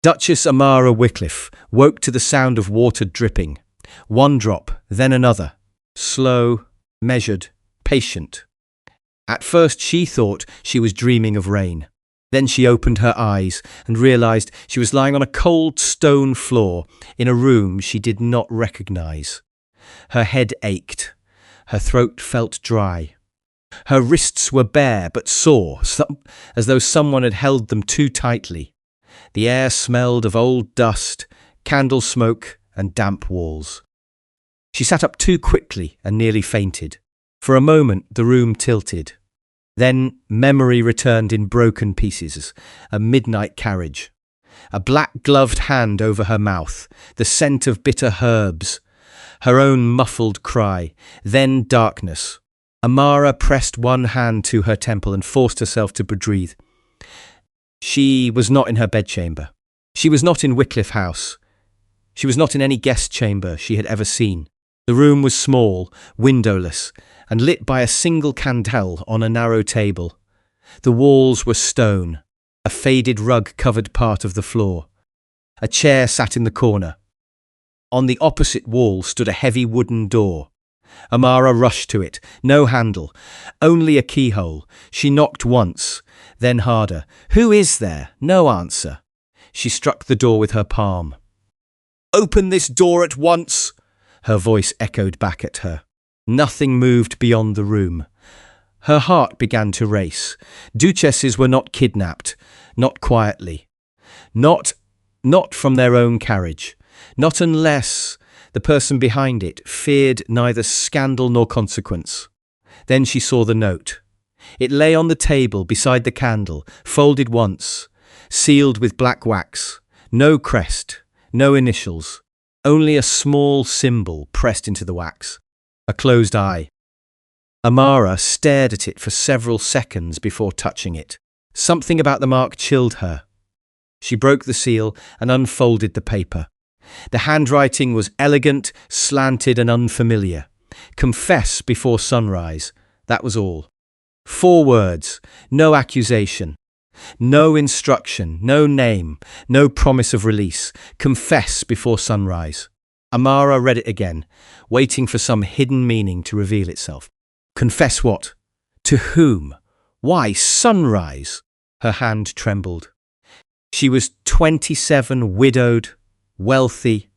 Duchess Amara Wycliffe woke to the sound of water dripping. One drop, then another. Slow, measured, patient. At first she thought she was dreaming of rain. Then she opened her eyes and realized she was lying on a cold stone floor in a room she did not recognize. Her head ached. Her throat felt dry. Her wrists were bare but sore, as though someone had held them too tightly. The air smelled of old dust, candle smoke, and damp walls. She sat up too quickly and nearly fainted. For a moment the room tilted. Then memory returned in broken pieces, a midnight carriage. A black-gloved hand over her mouth, the scent of bitter herbs. Her own muffled cry, then darkness. Amara pressed one hand to her temple and forced herself to breathe. She was not in her bedchamber. She was not in Wycliffe House. She was not in any guest chamber she had ever seen. The room was small, windowless, and lit by a single candle on a narrow table. The walls were stone. A faded rug covered part of the floor. A chair sat in the corner. On the opposite wall stood a heavy wooden door. Amara rushed to it. No handle, only a keyhole. She knocked once, then harder. "Who is there?" No answer. She struck the door with her palm. "Open this door at once!" Her voice echoed back at her. Nothing moved beyond the room. Her heart began to race. Duchesses were not kidnapped, not quietly. Not from their own carriage. Not unless the person behind it feared neither scandal nor consequence. Then she saw the note. It lay on the table beside the candle, folded once, sealed with black wax. No crest, no initials, only a small symbol pressed into the wax. A closed eye. Amara stared at it for several seconds before touching it. Something about the mark chilled her. She broke the seal and unfolded the paper. The handwriting was elegant, slanted and unfamiliar. "Confess before sunrise." That was all. 4 words, no accusation, no instruction, no name, no promise of release. "Confess before sunrise." Amara read it again, waiting for some hidden meaning to reveal itself. Confess what? To whom? Why sunrise? Her hand trembled. She was 27, widowed, wealthy,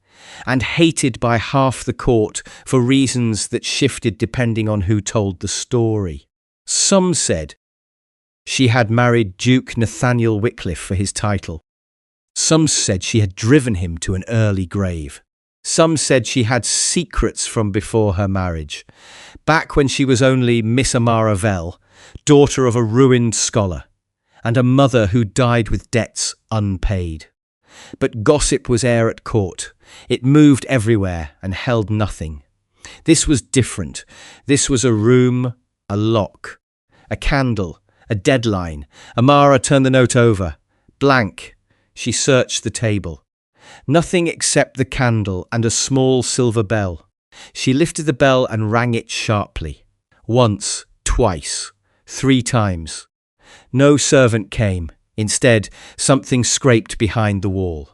and hated by half the court for reasons that shifted depending on who told the story. Some said she had married Duke Nathaniel Wycliffe for his title. Some said she had driven him to an early grave. Some said she had secrets from before her marriage, back when she was only Miss Amara Vell, daughter of a ruined scholar, and a mother who died with debts unpaid. But gossip was air at court. It moved everywhere and held nothing. This was different. This was a room, a lock, a candle, a deadline. Amara turned the note over. Blank. She searched the table. Nothing except the candle and a small silver bell. She lifted the bell and rang it sharply. Once, twice, 3 times. No servant came. Instead, something scraped behind the wall.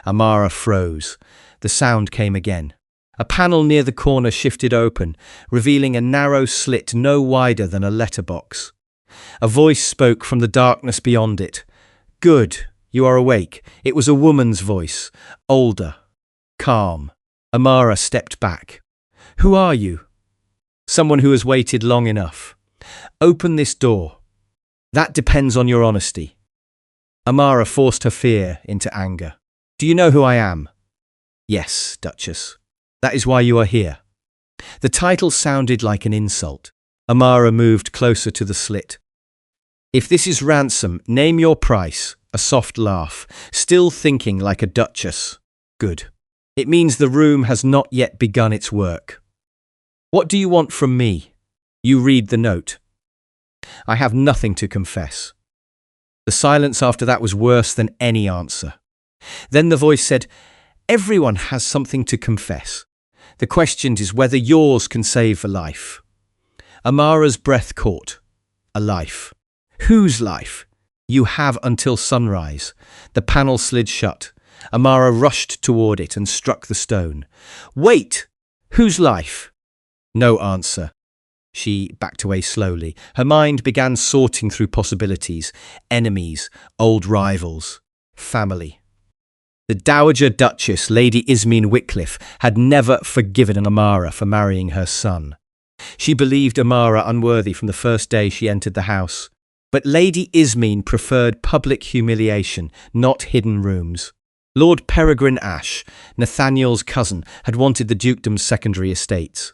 Amara froze. The sound came again. A panel near the corner shifted open, revealing a narrow slit no wider than a letterbox. A voice spoke from the darkness beyond it. "Good, you are awake." It was a woman's voice, older, calm. Amara stepped back. "Who are you?" "Someone who has waited long enough." "Open this door." "That depends on your honesty." Amara forced her fear into anger. "Do you know who I am?" "Yes, Duchess. That is why you are here." The title sounded like an insult. Amara moved closer to the slit. "If this is ransom, name your price." A soft laugh, still thinking like a duchess. "Good. It means the room has not yet begun its work." "What do you want from me?" "You read the note." "I have nothing to confess." The silence after that was worse than any answer. Then the voice said, "Everyone has something to confess. The question is whether yours can save a life." Amara's breath caught. A life. Whose life? "You have until sunrise." The panel slid shut. Amara rushed toward it and struck the stone. "Wait! Whose life?" No answer. She backed away slowly. Her mind began sorting through possibilities. Enemies, old rivals, family. The Dowager Duchess, Lady Ismene Wycliffe, had never forgiven Amara for marrying her son. She believed Amara unworthy from the first day she entered the house. But Lady Ismene preferred public humiliation, not hidden rooms. Lord Peregrine Ashe, Nathaniel's cousin, had wanted the dukedom's secondary estates.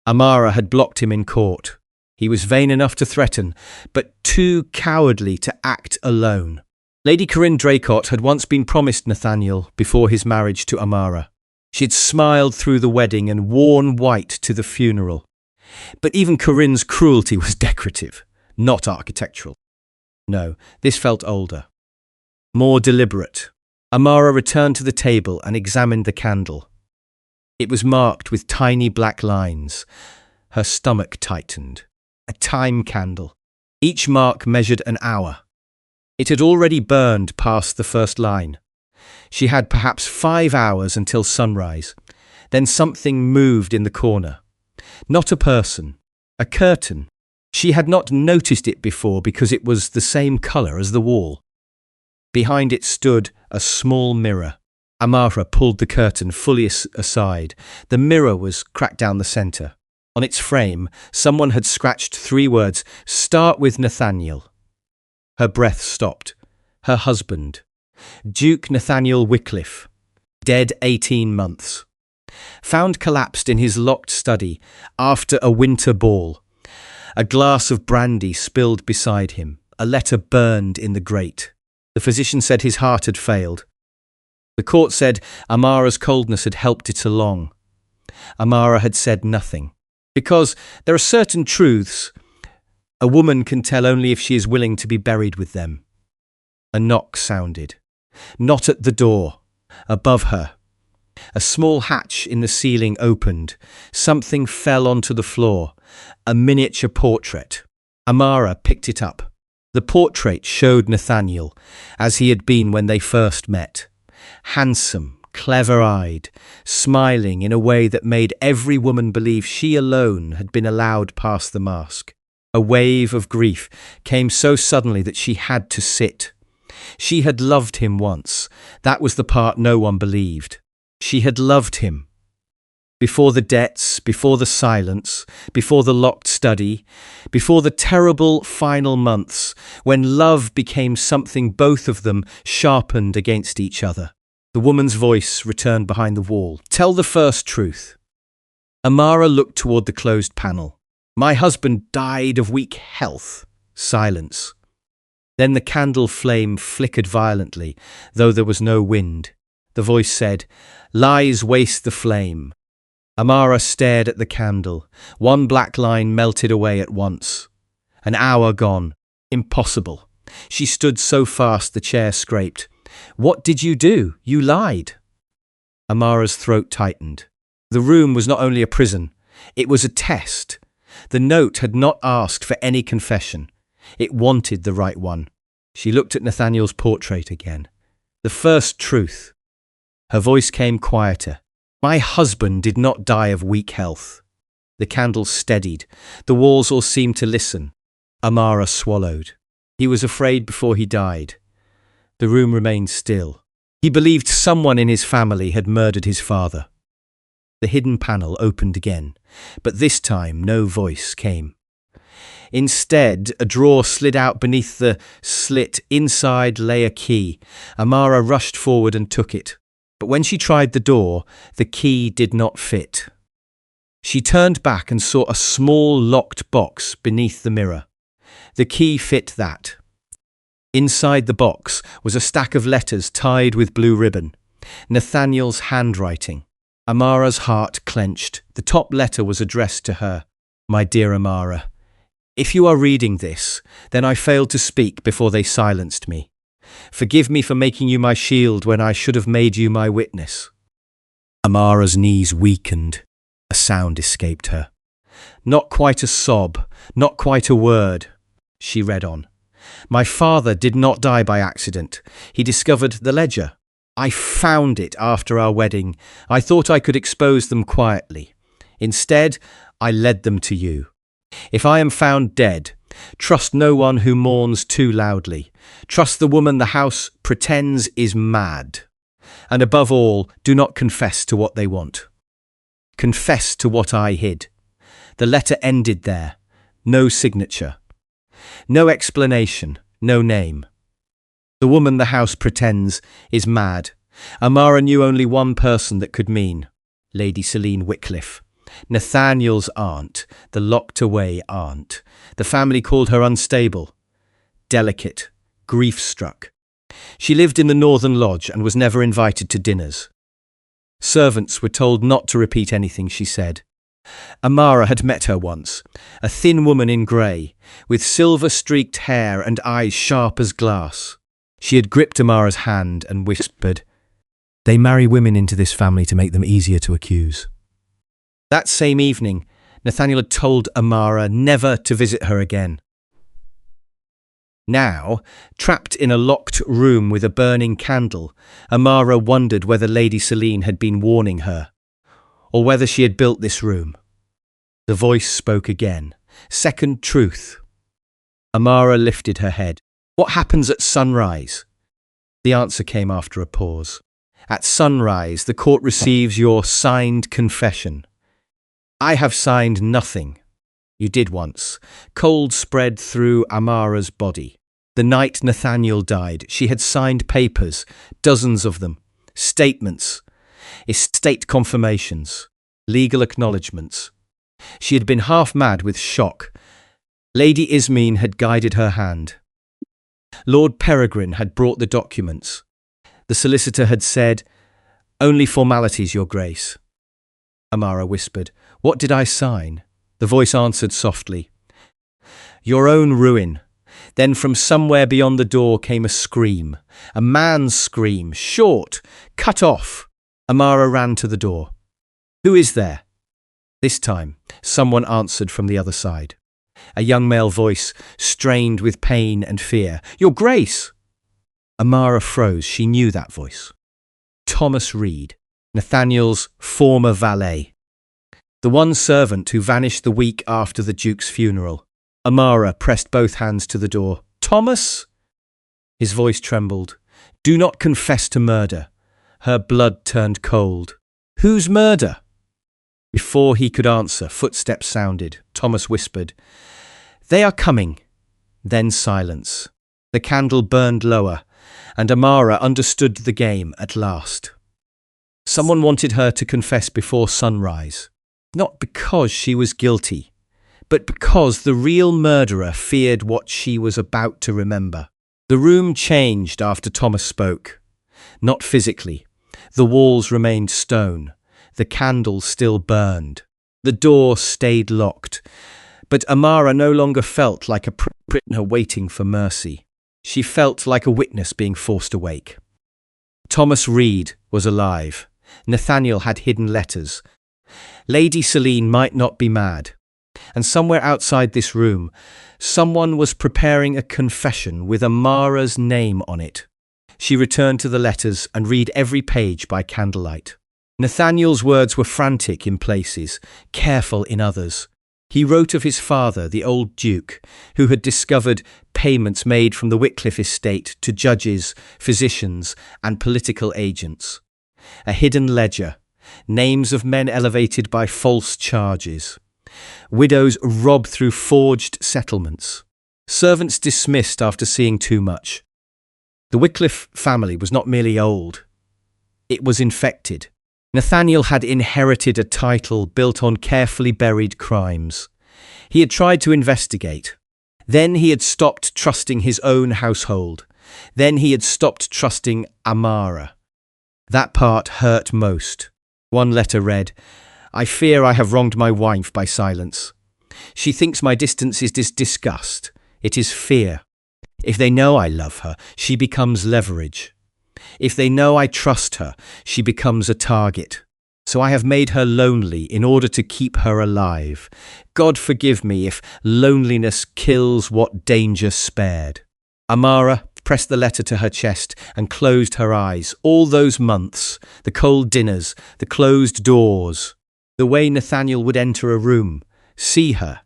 Amara had blocked him in court. He was vain enough to threaten, but too cowardly to act alone. Lady Corinne Draycott had once been promised Nathaniel before his marriage to Amara. She had smiled through the wedding and worn white to the funeral. But even Corinne's cruelty was decorative, not architectural. No, this felt older, more deliberate. Amara returned to the table and examined the candle. It was marked with tiny black lines. Her stomach tightened. A time candle. Each mark measured an hour. It had already burned past the first line. She had perhaps 5 hours until sunrise. Then something moved in the corner. Not a person, a curtain. She had not noticed it before because it was the same colour as the wall. Behind it stood a small mirror. Amara pulled the curtain fully aside. The mirror was cracked down the centre. On its frame, someone had scratched 3 words, "Start with Nathaniel." Her breath stopped. Her husband, Duke Nathaniel Wycliffe, dead 18 months. Found collapsed in his locked study after a winter ball. A glass of brandy spilled beside him. A letter burned in the grate. The physician said his heart had failed. The court said Amara's coldness had helped it along. Amara had said nothing. Because there are certain truths a woman can tell only if she is willing to be buried with them. A knock sounded. Not at the door. Above her. A small hatch in the ceiling opened. Something fell onto the floor. A miniature portrait. Amara picked it up. The portrait showed Nathaniel, as he had been when they first met. Handsome, clever-eyed, smiling in a way that made every woman believe she alone had been allowed past the mask. A wave of grief came so suddenly that she had to sit. She had loved him once. That was the part no one believed. She had loved him. Before the debts, before the silence, before the locked study, before the terrible final months, when love became something both of them sharpened against each other. The woman's voice returned behind the wall. "Tell the first truth." Amara looked toward the closed panel. "My husband died of weak health." Silence. Then the candle flame flickered violently, though there was no wind. The voice said, "Lies waste the flame." Amara stared at the candle. One black line melted away at once. An hour gone. Impossible. She stood so fast the chair scraped. "What did you do? You lied." Amara's throat tightened. The room was not only a prison, it was a test. The note had not asked for any confession. It wanted the right one. She looked at Nathaniel's portrait again. The first truth. Her voice came quieter. "My husband did not die of weak health." The candle steadied. The walls all seemed to listen. Amara swallowed. He was afraid before he died. The room remained still. He believed someone in his family had murdered his father. The hidden panel opened again, but this time no voice came. Instead, a drawer slid out beneath the slit. Inside lay a key. Amara rushed forward and took it. But when she tried the door, the key did not fit. She turned back and saw a small locked box beneath the mirror. The key fit that. Inside the box was a stack of letters tied with blue ribbon. Nathaniel's handwriting. Amara's heart clenched. The top letter was addressed to her. "My dear Amara, if you are reading this, then I failed to speak before they silenced me. Forgive me for making you my shield when I should have made you my witness." Amara's knees weakened. A sound escaped her. Not quite a sob, not quite a word. She read on. "My father did not die by accident. He discovered the ledger. I found it after our wedding. I thought I could expose them quietly. Instead, I led them to you. If I am found dead, trust no one who mourns too loudly. Trust the woman the house pretends is mad. And above all, do not confess to what they want. Confess to what I hid. The letter ended there. No signature. No explanation. No name. The woman the house pretends is mad. Amara knew only one person that could mean Lady Selene Wycliffe. Nathaniel's aunt, the locked-away aunt. The family called her unstable, delicate, grief-struck. She lived in the Northern Lodge and was never invited to dinners. Servants were told not to repeat anything she said. Amara had met her once, a thin woman in grey, with silver-streaked hair and eyes sharp as glass. She had gripped Amara's hand and whispered, "They marry women into this family to make them easier to accuse." That same evening, Nathaniel had told Amara never to visit her again. Now, trapped in a locked room with a burning candle, Amara wondered whether Lady Selene had been warning her, or whether she had built this room. The voice spoke again. Second truth. Amara lifted her head. "What happens at sunrise?" The answer came after a pause. "At sunrise, the court receives your signed confession." "I have signed nothing." "You did once." Cold spread through Amara's body. The night Nathaniel died, she had signed papers, dozens of them, statements, estate confirmations, legal acknowledgements. She had been half mad with shock. Lady Ismene had guided her hand. Lord Peregrine had brought the documents. The solicitor had said, "Only formalities, Your Grace." Amara whispered, "What did I sign?" The voice answered softly, "Your own ruin." Then from somewhere beyond the door came a scream, a man's scream, short, cut off. Amara ran to the door. "Who is there?" This time, someone answered from the other side. A young male voice, strained with pain and fear. "Your Grace!" Amara froze. She knew that voice. Thomas Reed, Nathaniel's former valet. The one servant who vanished the week after the Duke's funeral. Amara pressed both hands to the door. "Thomas?" His voice trembled. "Do not confess to murder." Her blood turned cold. "Whose murder?" Before he could answer, footsteps sounded. Thomas whispered, "They are coming." Then silence. The candle burned lower, and Amara understood the game at last. Someone wanted her to confess before sunrise. Not because she was guilty, but because the real murderer feared what she was about to remember. The room changed after Thomas spoke. Not physically. The walls remained stone. The candle still burned. The door stayed locked. But Amara no longer felt like a prisoner waiting for mercy. She felt like a witness being forced awake. Thomas Reed was alive. Nathaniel had hidden letters. Lady Selene might not be mad. And somewhere outside this room, someone was preparing a confession with Amara's name on it. She returned to the letters and read every page by candlelight. Nathaniel's words were frantic in places, careful in others. He wrote of his father, the old Duke, who had discovered payments made from the Wycliffe estate to judges, physicians, and political agents. A hidden ledger, names of men elevated by false charges. Widows robbed through forged settlements. Servants dismissed after seeing too much. The Wycliffe family was not merely old. It was infected. Nathaniel had inherited a title built on carefully buried crimes. He had tried to investigate. Then he had stopped trusting his own household. Then he had stopped trusting Amara. That part hurt most. One letter read, "I fear I have wronged my wife by silence. She thinks my distance is disgust. It is fear. If they know I love her, she becomes leverage. If they know I trust her, she becomes a target. So I have made her lonely in order to keep her alive. God forgive me if loneliness kills what danger spared." Amara pressed the letter to her chest and closed her eyes. All those months, the cold dinners, the closed doors, the way Nathaniel would enter a room, see her,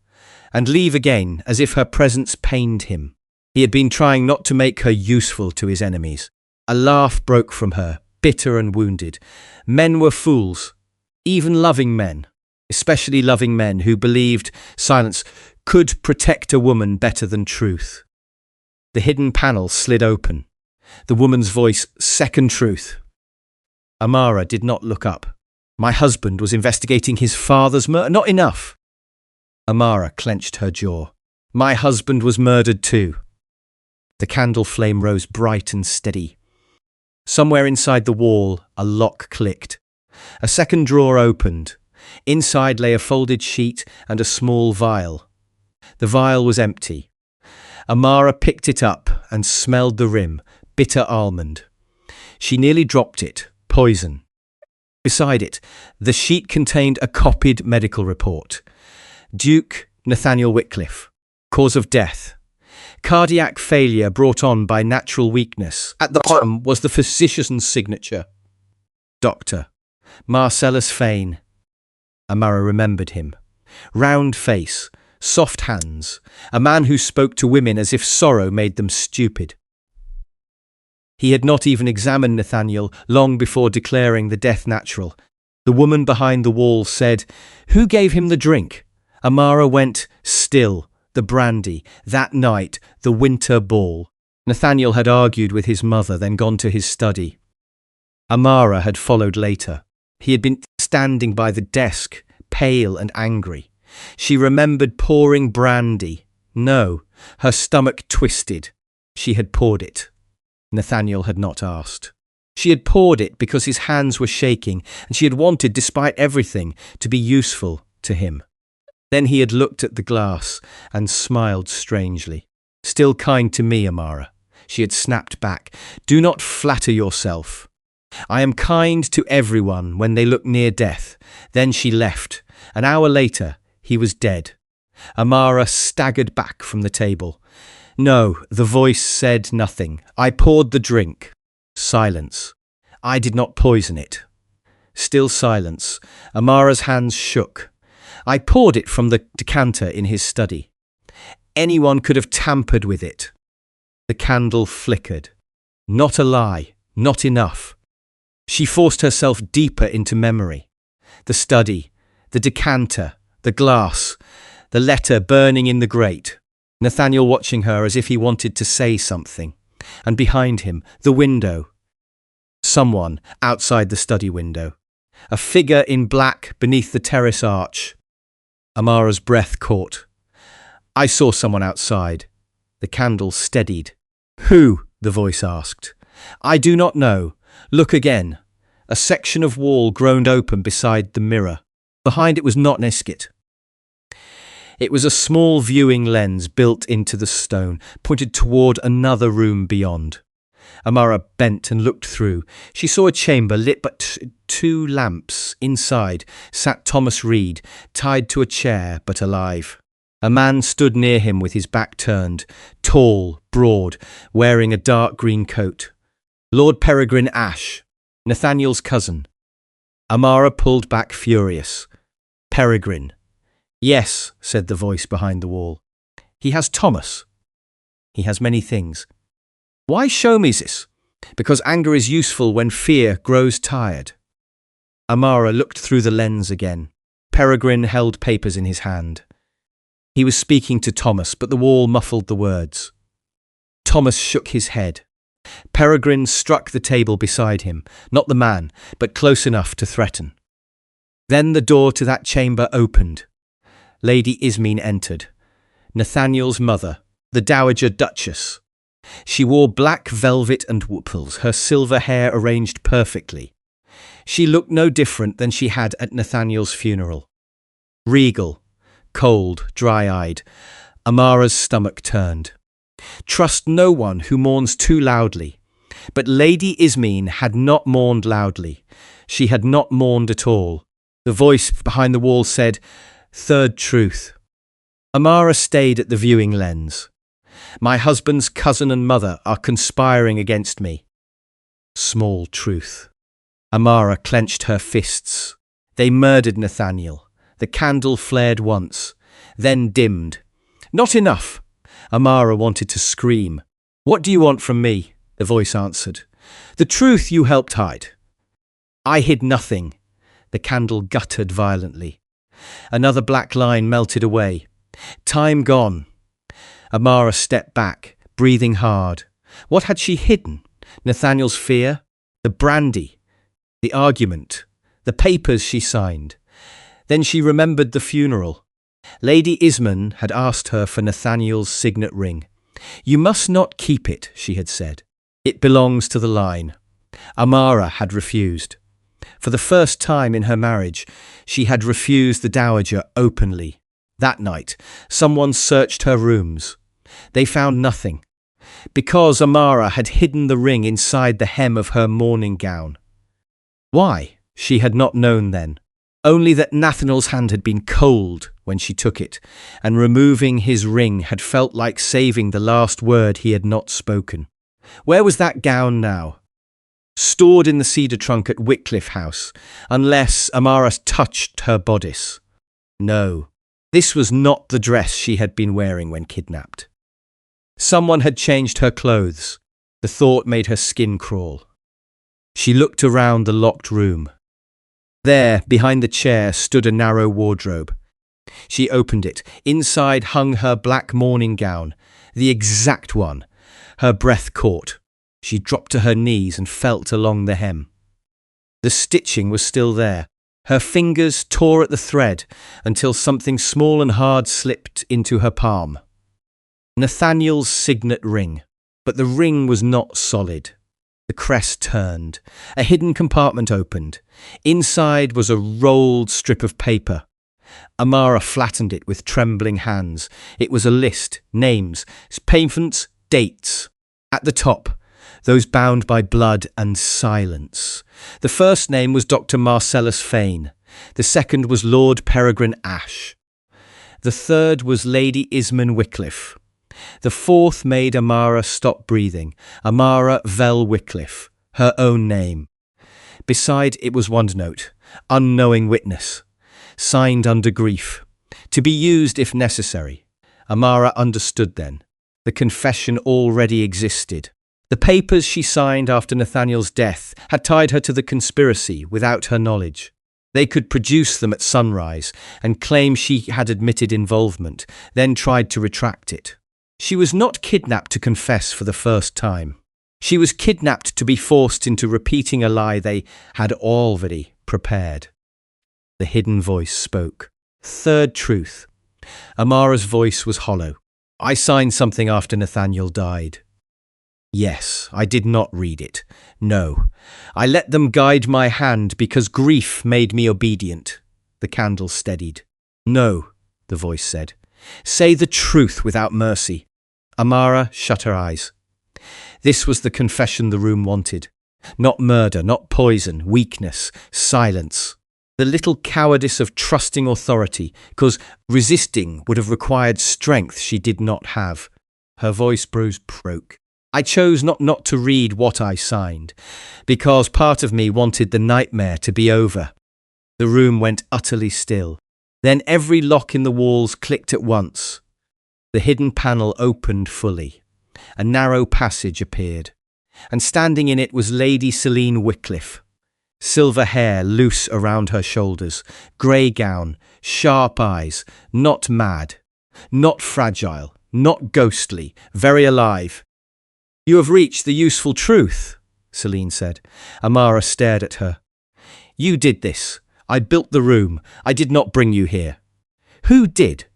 and leave again as if her presence pained him. He had been trying not to make her useful to his enemies. A laugh broke from her, bitter and wounded. Men were fools, even loving men, especially loving men who believed silence could protect a woman better than truth. The hidden panel slid open. The woman's voice, second truth. Amara did not look up. My husband was investigating his father's murder. Not enough. Amara clenched her jaw. My husband was murdered too. The candle flame rose bright and steady. Somewhere inside the wall, a lock clicked. A second drawer opened. Inside lay a folded sheet and a small vial. The vial was empty. Amara picked it up and smelled the rim, bitter almond. She nearly dropped it, poison. Beside it, the sheet contained a copied medical report. Duke Nathaniel Wycliffe. Cause of death. Cardiac failure brought on by natural weakness. At the bottom was the physician's signature. Dr. Marcellus Fane. Amara remembered him. Round face, soft hands, a man who spoke to women as if sorrow made them stupid. He had not even examined Nathaniel long before declaring the death natural. The woman behind the wall said, "Who gave him the drink?" Amara went, still, the brandy, that night, the winter ball. Nathaniel had argued with his mother, then gone to his study. Amara had followed later. He had been standing by the desk, pale and angry. She remembered pouring brandy. No, her stomach twisted. She had poured it. Nathaniel had not asked. She had poured it because his hands were shaking, and she had wanted, despite everything, to be useful to him. Then he had looked at the glass and smiled strangely. "Still kind to me, Amara." She had snapped back. "Do not flatter yourself. I am kind to everyone when they look near death." Then she left. An hour later, he was dead. Amara staggered back from the table. "No," the voice said nothing. "I poured the drink." Silence. "I did not poison it." Still silence. Amara's hands shook. "I poured it from the decanter in his study. Anyone could have tampered with it." The candle flickered. Not a lie, not enough. She forced herself deeper into memory. The study, the decanter, the glass, the letter burning in the grate. Nathaniel watching her as if he wanted to say something. And behind him, the window. Someone outside the study window. A figure in black beneath the terrace arch. Amara's breath caught. "I saw someone outside." The candle steadied. "Who?" the voice asked. "I do not know. Look again." A section of wall groaned open beside the mirror. Behind it was not an isket. It was a small viewing lens built into the stone, pointed toward another room beyond. Amara bent and looked through. She saw a chamber lit by two lamps. Inside sat Thomas Reed, tied to a chair but alive. A man stood near him with his back turned, tall, broad, wearing a dark green coat. Lord Peregrine Ashe, Nathaniel's cousin. Amara pulled back furious. "Peregrine." "Yes," said the voice behind the wall. "He has Thomas. He has many things." "Why show me this?" "Because anger is useful when fear grows tired." Amara looked through the lens again. Peregrine held papers in his hand. He was speaking to Thomas, but the wall muffled the words. Thomas shook his head. Peregrine struck the table beside him, not the man, but close enough to threaten. Then the door to that chamber opened. Lady Ismene entered. Nathaniel's mother, the Dowager Duchess. She wore black velvet and wooples, her silver hair arranged perfectly. She looked no different than she had at Nathaniel's funeral. Regal, cold, dry-eyed. Amara's stomach turned. Trust no one who mourns too loudly. But Lady Ismene had not mourned loudly. She had not mourned at all. The voice behind the wall said, "Third truth." Amara stayed at the viewing lens. My husband's cousin and mother are conspiring against me. Small truth. Amara clenched her fists. They murdered Nathaniel. The candle flared once, then dimmed. Not enough. Amara wanted to scream. What do you want from me? The voice answered. The truth you helped hide. I hid nothing. The candle guttered violently. Another black line melted away. Time gone. Amara stepped back, breathing hard. What had she hidden? Nathaniel's fear? The brandy? The argument? The papers she signed? Then she remembered the funeral. Lady Isman had asked her for Nathaniel's signet ring. You must not keep it, she had said. It belongs to the line. Amara had refused. For the first time in her marriage, she had refused the dowager openly. That night, someone searched her rooms. They found nothing, because Amara had hidden the ring inside the hem of her mourning gown. Why? She had not known then. Only that Nathaniel's hand had been cold when she took it, and removing his ring had felt like saving the last word he had not spoken. Where was that gown now? Stored in the cedar trunk at Wycliffe House, unless Amara touched her bodice. No, this was not the dress she had been wearing when kidnapped. Someone had changed her clothes. The thought made her skin crawl. She looked around the locked room. There, behind the chair, stood a narrow wardrobe. She opened it. Inside hung her black mourning gown, the exact one. Her breath caught. She dropped to her knees and felt along the hem. The stitching was still there. Her fingers tore at the thread until something small and hard slipped into her palm. Nathaniel's signet ring. But the ring was not solid. The crest turned. A hidden compartment opened. Inside was a rolled strip of paper. Amara flattened it with trembling hands. It was a list, names, payments, dates. At the top, those bound by blood and silence. The first name was Dr. Marcellus Fane. The second was Lord Peregrine Ashe. The third was Lady Isman Wycliffe. The fourth made Amara stop breathing. Amara Vel Wycliffe, her own name. Beside it was one note, unknowing witness, signed under grief, to be used if necessary. Amara understood then. The confession already existed. The papers she signed after Nathaniel's death had tied her to the conspiracy without her knowledge. They could produce them at sunrise and claim she had admitted involvement, then tried to retract it. She was not kidnapped to confess for the first time. She was kidnapped to be forced into repeating a lie they had already prepared. The hidden voice spoke. Third truth. Amara's voice was hollow. I signed something after Nathaniel died. Yes, I did not read it. No, I let them guide my hand because grief made me obedient. The candle steadied. No, the voice said. Say the truth without mercy. Amara shut her eyes. This was the confession the room wanted. Not murder, not poison, weakness, silence. The little cowardice of trusting authority, because resisting would have required strength she did not have. Her voice broke. I chose not to read what I signed, because part of me wanted the nightmare to be over. The room went utterly still. Then every lock in the walls clicked at once. The hidden panel opened fully. A narrow passage appeared, and standing in it was Lady Selene Wycliffe. Silver hair loose around her shoulders, grey gown, sharp eyes, not mad, not fragile, not ghostly, very alive. You have reached the useful truth, Selene said. Amara stared at her. You did this. I built the room. I did not bring you here. Who did?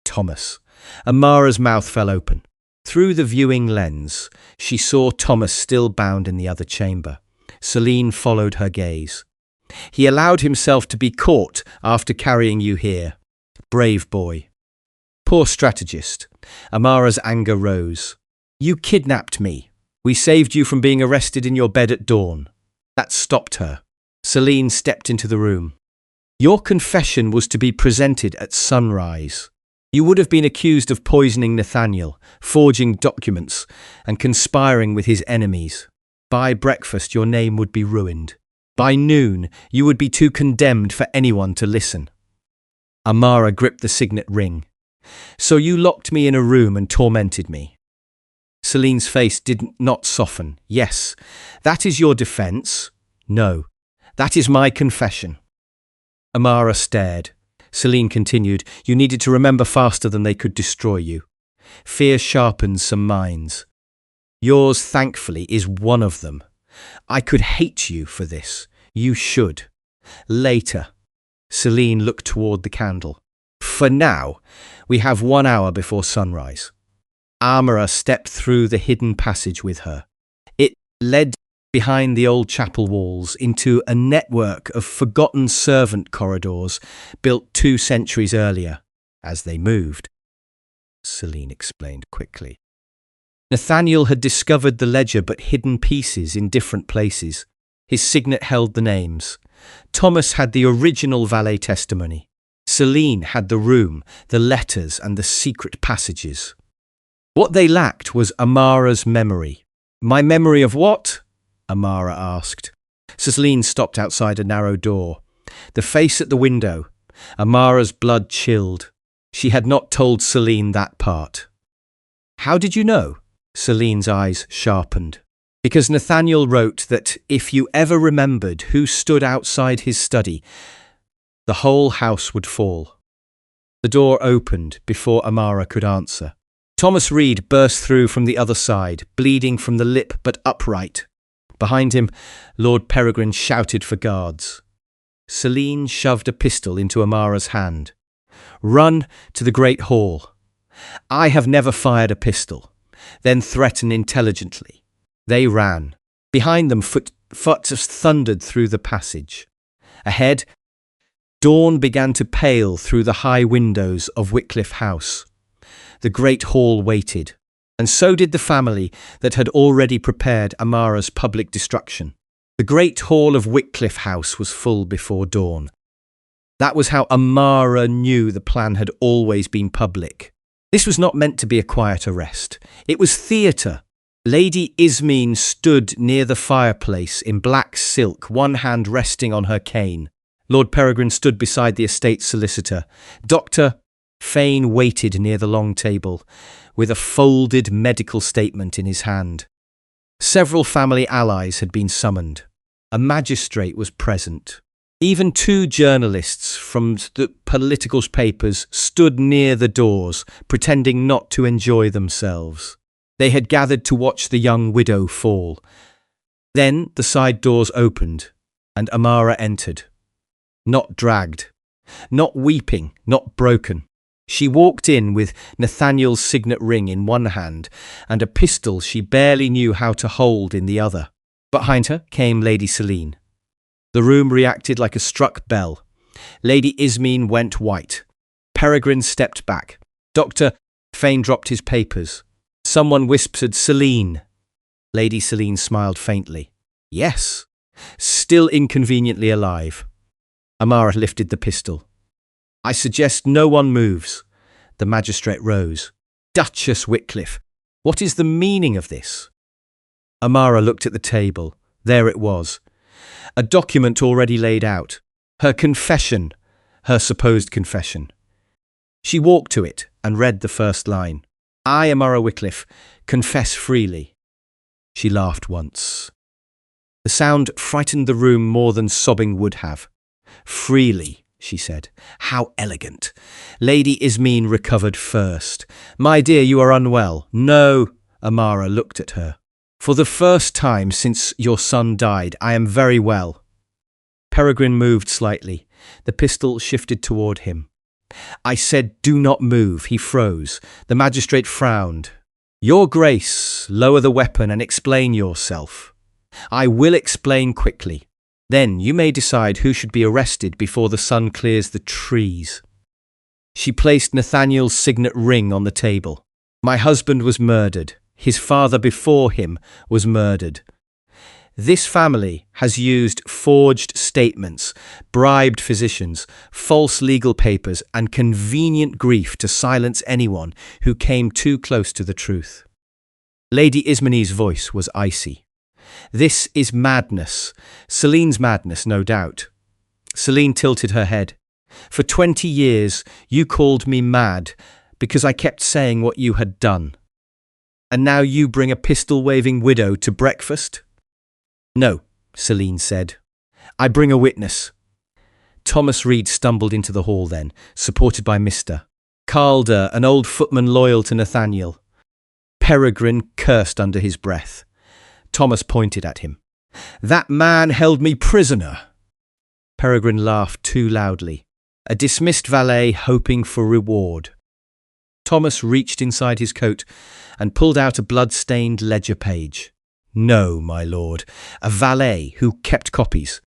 Thomas. Amara's mouth fell open. Through the viewing lens, she saw Thomas still bound in the other chamber. Selene followed her gaze. He allowed himself to be caught after carrying you here. Brave boy. Poor strategist. Amara's anger rose. You kidnapped me. We saved you from being arrested in your bed at dawn. That stopped her. Selene stepped into the room. Your confession was to be presented at sunrise. You would have been accused of poisoning Nathaniel, forging documents, and conspiring with his enemies. By breakfast, your name would be ruined. By noon, you would be too condemned for anyone to listen. Amara gripped the signet ring. So you locked me in a room and tormented me. Celine's face did not soften. Yes, that is your defense. No, that is my confession. Amara stared. Celine continued, you needed to remember faster than they could destroy you. Fear sharpens some minds. Yours, thankfully, is one of them. I could hate you for this. You should. Later. Celine looked toward the candle. For now, we have 1 hour before sunrise. Amara stepped through the hidden passage with her. It led behind the old chapel walls into a network of forgotten servant corridors built 2 centuries earlier. As they moved, Celine explained quickly. Nathaniel had discovered the ledger but hidden pieces in different places. His signet held the names. Thomas had the original valet testimony. Celine had the room, the letters and the secret passages. What they lacked was Amara's memory. My memory of what? Amara asked. Celine stopped outside a narrow door. The face at the window. Amara's blood chilled. She had not told Celine that part. How did you know? Celine's eyes sharpened. Because Nathaniel wrote that if you ever remembered who stood outside his study, the whole house would fall. The door opened before Amara could answer. Thomas Reed burst through from the other side, bleeding from the lip but upright. Behind him, Lord Peregrine shouted for guards. Celine shoved a pistol into Amara's hand. Run to the great hall. I have never fired a pistol. Then threaten intelligently. They ran. Behind them, footsteps thundered through the passage. Ahead, dawn began to pale through the high windows of Wycliffe House. The great hall waited, and so did the family that had already prepared Amara's public destruction. The great hall of Wycliffe House was full before dawn. That was how Amara knew the plan had always been public. This was not meant to be a quiet arrest. It was theatre. Lady Ismene stood near the fireplace in black silk, one hand resting on her cane. Lord Peregrine stood beside the estate solicitor. Dr. Fane waited near the long table, with a folded medical statement in his hand. Several family allies had been summoned. A magistrate was present. Even 2 journalists from the political papers stood near the doors, pretending not to enjoy themselves. They had gathered to watch the young widow fall. Then the side doors opened, and Amara entered. Not dragged, not weeping, not broken. She walked in with Nathaniel's signet ring in one hand and a pistol she barely knew how to hold in the other. Behind her came Lady Celine. The room reacted like a struck bell. Lady Ismene went white. Peregrine stepped back. Dr. Fane dropped his papers. Someone whispered, Celine. Lady Celine smiled faintly. Yes, still inconveniently alive. Amara lifted the pistol. I suggest no one moves. The magistrate rose. Duchess Wycliffe, what is the meaning of this? Amara looked at the table. There it was. A document already laid out. Her confession, her supposed confession. She walked to it and read the first line. I, Amara Wycliffe, confess freely. She laughed once. The sound frightened the room more than sobbing would have. Freely, she said. How elegant. Lady Ismene recovered first. My dear, you are unwell. No, Amara looked at her. For the first time since your son died, I am very well. Peregrine moved slightly. The pistol shifted toward him. I said, do not move. He froze. The magistrate frowned. Your Grace, lower the weapon and explain yourself. I will explain quickly. Then you may decide who should be arrested before the sun clears the trees. She placed Nathaniel's signet ring on the table. My husband was murdered. His father before him was murdered. This family has used forged statements, bribed physicians, false legal papers, and convenient grief to silence anyone who came too close to the truth. Lady Ismeni's voice was icy. This is madness. Celine's madness, no doubt. Celine tilted her head. For 20 years, you called me mad because I kept saying what you had done. And now you bring a pistol-waving widow to breakfast? No, Celine said. I bring a witness. Thomas Reed stumbled into the hall then, supported by Mr. Calder, an old footman loyal to Nathaniel. Peregrine cursed under his breath. Thomas pointed at him. That man held me prisoner. Peregrine laughed too loudly. A dismissed valet hoping for reward. Thomas reached inside his coat and pulled out a blood-stained ledger page. No, my lord, a valet who kept copies.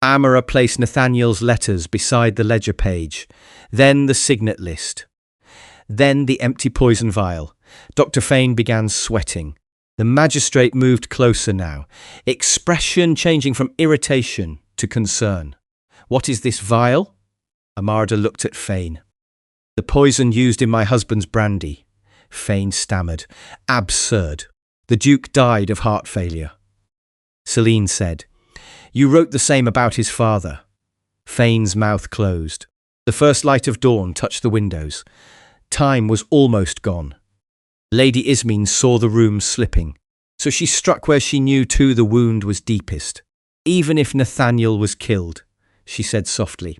Amara placed Nathaniel's letters beside the ledger page, then the signet list, then the empty poison vial. Dr. Fane began sweating. The magistrate moved closer now, expression changing from irritation to concern. What is this vial? Amarda looked at Fane. The poison used in my husband's brandy. Fane stammered. Absurd. The Duke died of heart failure. Celine said, You wrote the same about his father. Fane's mouth closed. The first light of dawn touched the windows. Time was almost gone. Lady Ismene saw the room slipping, so she struck where she knew too the wound was deepest. Even if Nathaniel was killed, she said softly.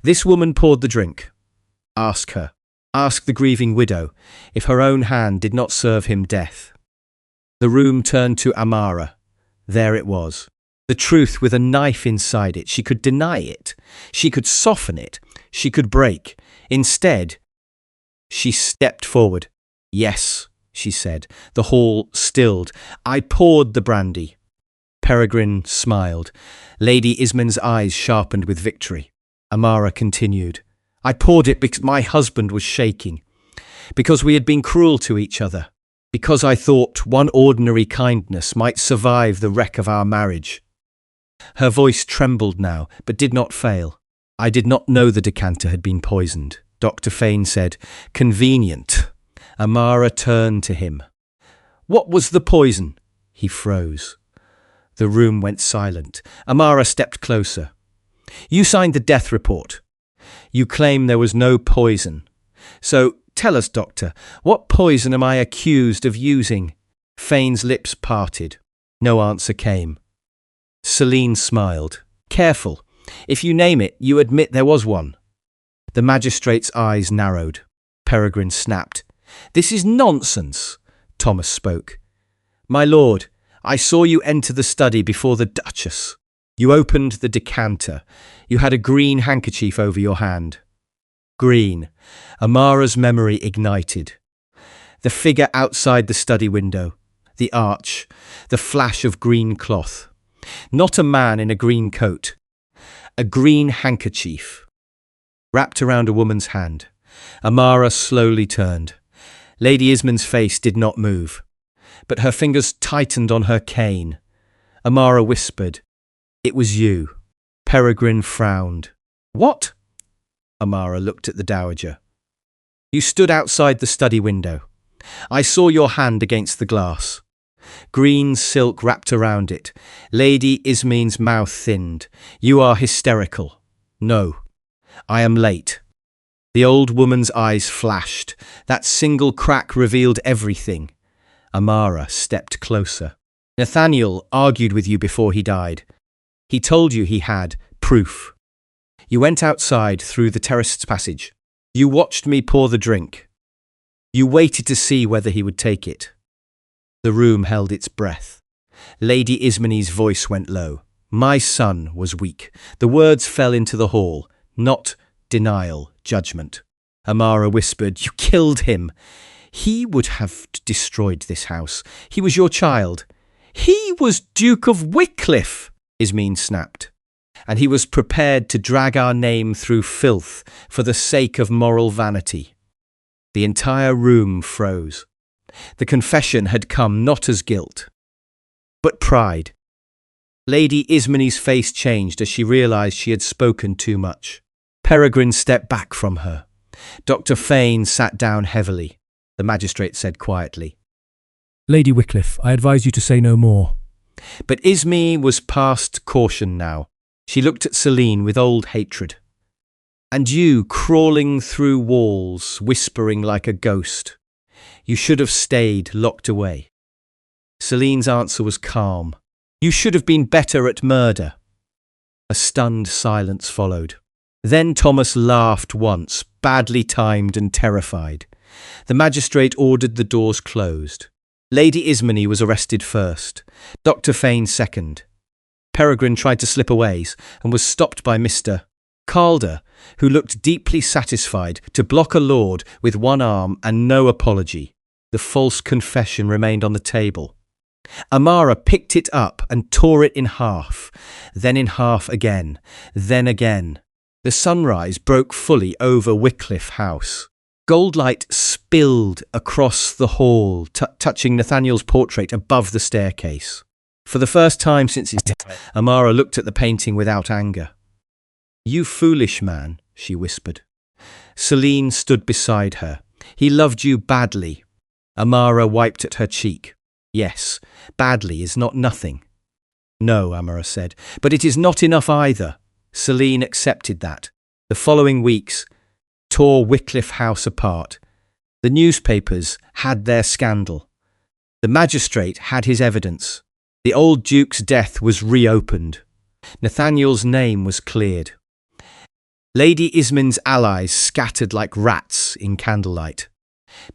This woman poured the drink. Ask her. Ask the grieving widow if her own hand did not serve him death. The room turned to Amara. There it was. The truth with a knife inside it. She could deny it. She could soften it. She could break. Instead, she stepped forward. Yes, she said. The hall stilled. I poured the brandy. Peregrine smiled. Lady Ismene's eyes sharpened with victory. Amara continued. I poured it because my husband was shaking. Because we had been cruel to each other. Because I thought one ordinary kindness might survive the wreck of our marriage. Her voice trembled now, but did not fail. I did not know the decanter had been poisoned. Dr. Fane said, Convenient. Amara turned to him. What was the poison? He froze. The room went silent. Amara stepped closer. You signed the death report. You claim there was no poison. So tell us, doctor, what poison am I accused of using? Fane's lips parted. No answer came. Celine smiled. Careful. If you name it, you admit there was one. The magistrate's eyes narrowed. Peregrine snapped. This is nonsense. Thomas spoke. My lord, I saw you enter the study before the Duchess. You opened the decanter. You had a green handkerchief over your hand. Green. Amara's memory ignited. The figure outside the study window. The arch. The flash of green cloth. Not a man in a green coat. A green handkerchief. Wrapped around a woman's hand. Amara slowly turned. Lady Ismene's face did not move, but her fingers tightened on her cane. Amara whispered, It was you. Peregrine frowned. What? Amara looked at the dowager. You stood outside the study window. I saw your hand against the glass. Green silk wrapped around it. Lady Ismene's mouth thinned. You are hysterical. No, I am late. The old woman's eyes flashed. That single crack revealed everything. Amara stepped closer. Nathaniel argued with you before he died. He told you he had proof. You went outside through the terraced passage. You watched me pour the drink. You waited to see whether he would take it. The room held its breath. Lady Ismene's voice went low. My son was weak. The words fell into the hall. Not denial, judgment. Amara whispered, You killed him. He would have destroyed this house. He was your child. He was Duke of Wycliffe, Ismene snapped. And he was prepared to drag our name through filth for the sake of moral vanity. The entire room froze. The confession had come not as guilt, but pride. Lady Ismony's face changed as she realized she had spoken too much. Peregrine stepped back from her. Dr. Fane sat down heavily. The magistrate said quietly, Lady Wycliffe, I advise you to say no more. But Ismay was past caution now. She looked at Celine with old hatred. And you, crawling through walls, whispering like a ghost. You should have stayed locked away. Celine's answer was calm. You should have been better at murder. A stunned silence followed. Then Thomas laughed once, badly timed and terrified. The magistrate ordered the doors closed. Lady Ismony was arrested first, Dr. Fane second. Peregrine tried to slip away and was stopped by Mr. Calder, who looked deeply satisfied to block a lord with one arm and no apology. The false confession remained on the table. Amara picked it up and tore it in half, then in half again, then again. The sunrise broke fully over Wycliffe House. Gold light spilled across the hall, touching Nathaniel's portrait above the staircase. For the first time since his death, Amara looked at the painting without anger. You foolish man, she whispered. Celine stood beside her. He loved you badly. Amara wiped at her cheek. Yes, badly is not nothing. No, Amara said, but it is not enough either. Celine accepted that. The following weeks tore Wycliffe House apart. The newspapers had their scandal. The magistrate had his evidence. The old Duke's death was reopened. Nathaniel's name was cleared. Lady Ismond's allies scattered like rats in candlelight.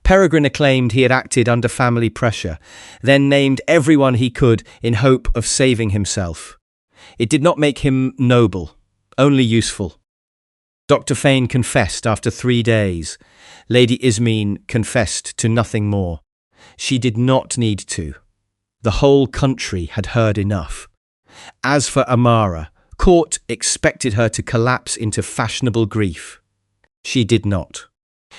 Peregrine acclaimed he had acted under family pressure, then named everyone he could in hope of saving himself. It did not make him noble, only useful. Dr. Fane confessed after 3 days. Lady Ismene confessed to nothing more. She did not need to. The whole country had heard enough. As for Amara, court expected her to collapse into fashionable grief. She did not.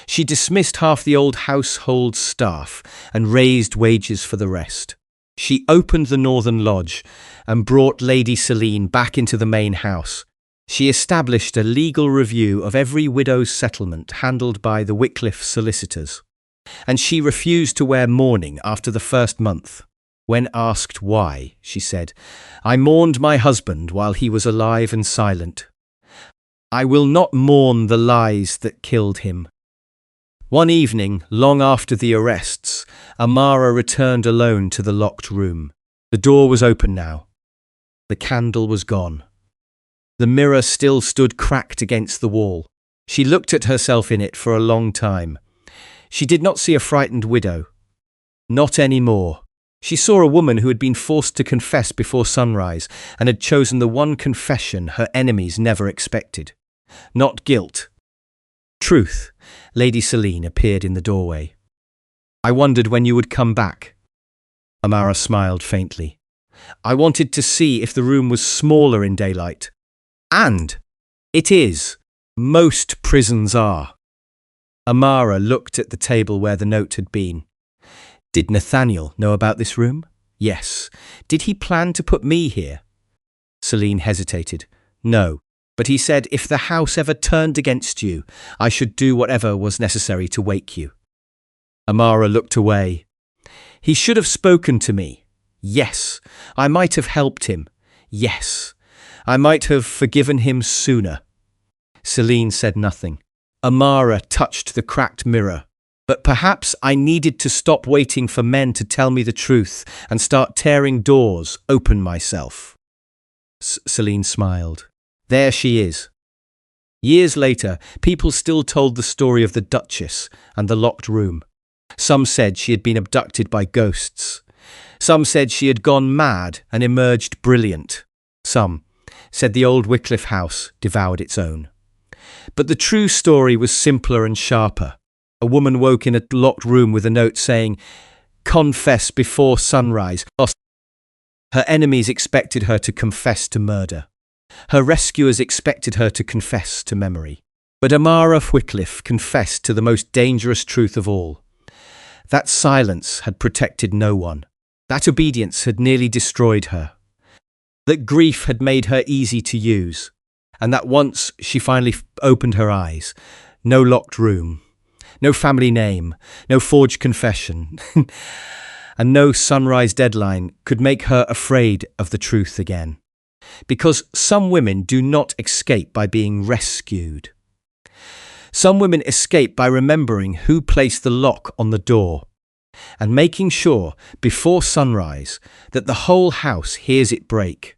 She dismissed half the old household staff and raised wages for the rest. She opened the Northern Lodge and brought Lady Celine back into the main house. She established a legal review of every widow's settlement handled by the Wycliffe solicitors. And she refused to wear mourning after the first month. When asked why, she said, I mourned my husband while he was alive and silent. I will not mourn the lies that killed him. One evening, long after the arrests, Amara returned alone to the locked room. The door was open now. The candle was gone. The mirror still stood cracked against the wall. She looked at herself in it for a long time. She did not see a frightened widow. Not anymore. She saw a woman who had been forced to confess before sunrise and had chosen the one confession her enemies never expected. Not guilt. Truth. Lady Celine appeared in the doorway. I wondered when you would come back. Amara smiled faintly. I wanted to see if the room was smaller in daylight. And it is. Most prisons are. Amara looked at the table where the note had been. Did Nathaniel know about this room? Yes. Did he plan to put me here? Celine hesitated. No. But he said if the house ever turned against you, I should do whatever was necessary to wake you. Amara looked away. He should have spoken to me. Yes. I might have helped him. Yes. I might have forgiven him sooner. Celine said nothing. Amara touched the cracked mirror. But perhaps I needed to stop waiting for men to tell me the truth and start tearing doors open myself. Celine smiled. There she is. Years later, people still told the story of the Duchess and the locked room. Some said she had been abducted by ghosts. Some said she had gone mad and emerged brilliant. Some said the old Wycliffe house devoured its own. But the true story was simpler and sharper. A woman woke in a locked room with a note saying, "Confess before sunrise." Her enemies expected her to confess to murder. Her rescuers expected her to confess to memory. But Amara Wycliffe confessed to the most dangerous truth of all. That silence had protected no one. That obedience had nearly destroyed her. that grief had made her easy to use, and that once she finally opened her eyes, no locked room, no family name, no forged confession, and no sunrise deadline could make her afraid of the truth again. Because some women do not escape by being rescued. Some women escape by remembering who placed the lock on the door and making sure before sunrise that the whole house hears it break.